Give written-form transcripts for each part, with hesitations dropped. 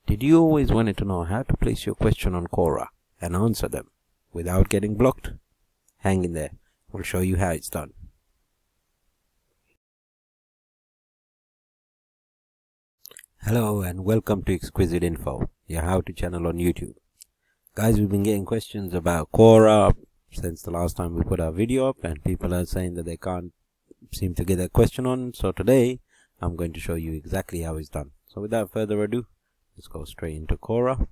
Did you always wanted to know how to place your question on Quora and answer them without getting blocked? Hang in there. We'll show you how it's done. Hello and welcome to Exquisite Info, your how-to channel on YouTube. Guys, we've been getting questions about Quora since the last time we put our video up, and people are saying that they can't seem to get their question on. So today I'm going to show you exactly how it's done. So without further ado, let's go straight into Quora.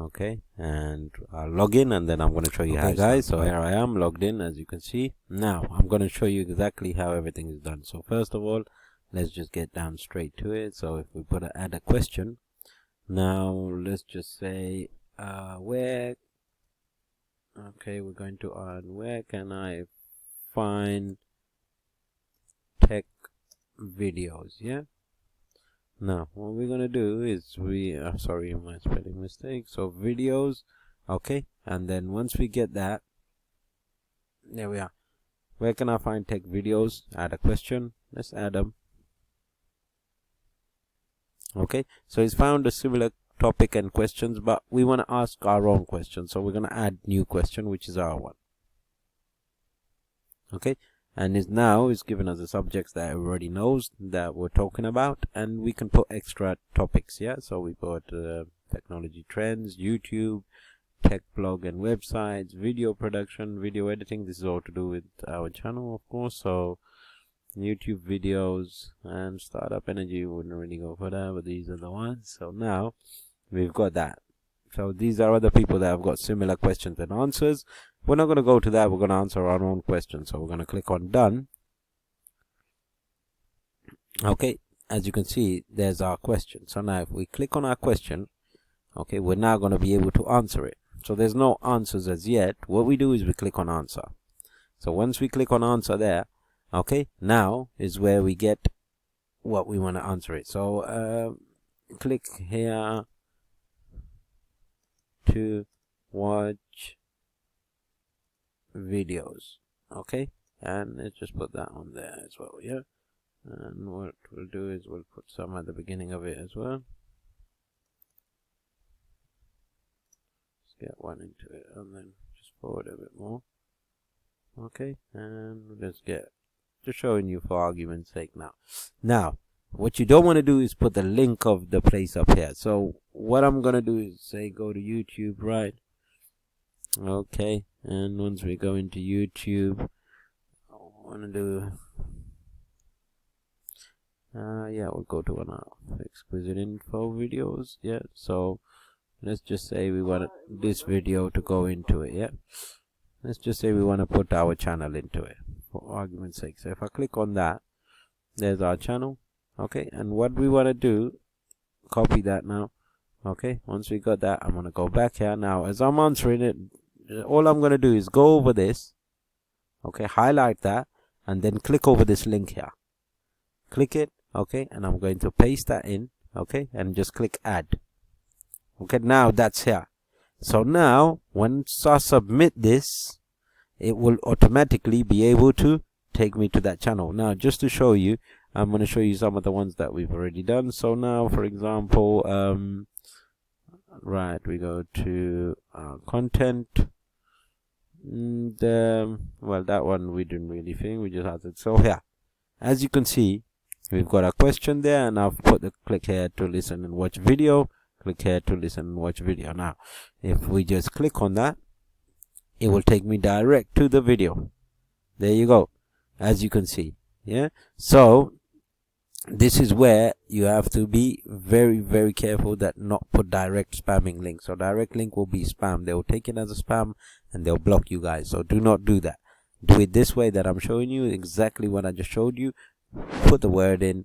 Okay, and I'll log in and then I'm going to show you how, guys. So here I am logged in, as you can see. Now I'm going to show you exactly how everything is done. So first of all, let's just get down straight to it. So if we put add a question, now let's just say where, okay, we're going to add where can I find tech videos. Yeah, now what we're going to do is sorry, my spelling mistake. So videos, okay, and then once we get that, there we are. Where can I find tech videos? Add a question. Let's add them. Okay, so it's found a similar topic and questions, but we want to ask our own question, so we're going to add new question, which is our one. Okay, and it's given us the subjects that it already knows that we're talking about, and we can put extra topics. Yeah, so we put technology trends, YouTube, tech blog and websites, video production, video editing. This is all to do with our channel, of course. So YouTube videos and startup energy, wouldn't really go for that, but these are the ones. So now we've got that. So these are other people that have got similar questions and answers. We're not going to go to that. We're going to answer our own questions. So we're going to click on done. Okay, as you can see, there's our question. So now if we click on our question, okay, we're now going to be able to answer it. So there's no answers as yet. What we do is we click on answer. So once we click on answer there, okay, now is where we get what we want to answer it. So click here to watch videos. Okay, and let's just put that on there as well. Yeah, and what we'll do is we'll put some at the beginning of it as well. Let's get one into it and then just forward a bit more. Okay, and let's get, just showing you for argument's sake now what you don't want to do is put the link of the place up here. So what I'm gonna do is say go to YouTube, right? Okay, and once we go into YouTube, I want to do yeah, we'll go to one of Exquisite Info videos. Yeah, so let's just say we want this video to go into it. Yeah, let's just say we want to put our channel into it for argument's sake. So if I click on that, there's our channel. Okay, and what we want to do, copy that now. Okay, once we got that, I'm going to go back here. Now as I'm answering it, all I'm going to do is go over this, okay, highlight that, and then click over this link here. Click it, okay, and I'm going to paste that in, okay, and just click add. Okay, now that's here. So now once I submit this, it will automatically be able to take me to that channel. Now just to show you, I'm going to show you some of the ones that we've already done. So now, for example, right, we go to content. Well, that one we didn't really think, we just had it. So here, as you can see, we've got a question there, and I've put the click here to listen and watch video, click here to listen and watch video. Now if we just click on that, it will take me direct to the video. There you go, as you can see. Yeah, so this is where you have to be very, very careful that not put direct spamming links. So direct link will be spam. They will take it as a spam and they'll block you guys. So do not do that. Do it this way that I'm showing you, exactly what I just showed you. Put the word in,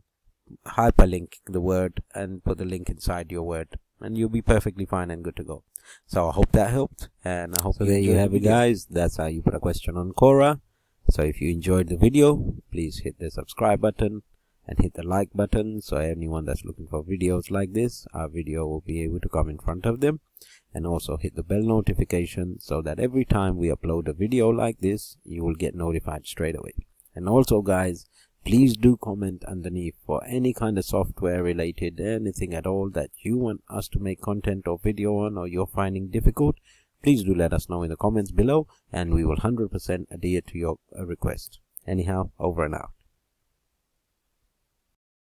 hyperlink the word, and put the link inside your word, and you'll be perfectly fine and good to go. So I hope that helped, and I hope so. There you have it, guys. That's how you put a question on Quora. So if you enjoyed the video, please hit the subscribe button and hit the like button, so anyone that's looking for videos like this, our video will be able to come in front of them. And also hit the bell notification so that every time we upload a video like this, you will get notified straight away. And also, guys, Please do comment underneath for any kind of software related, anything at all that you want us to make content or video on, or you're finding difficult. Please do let us know in the comments below, and we will 100% adhere to your request. Anyhow, over and out.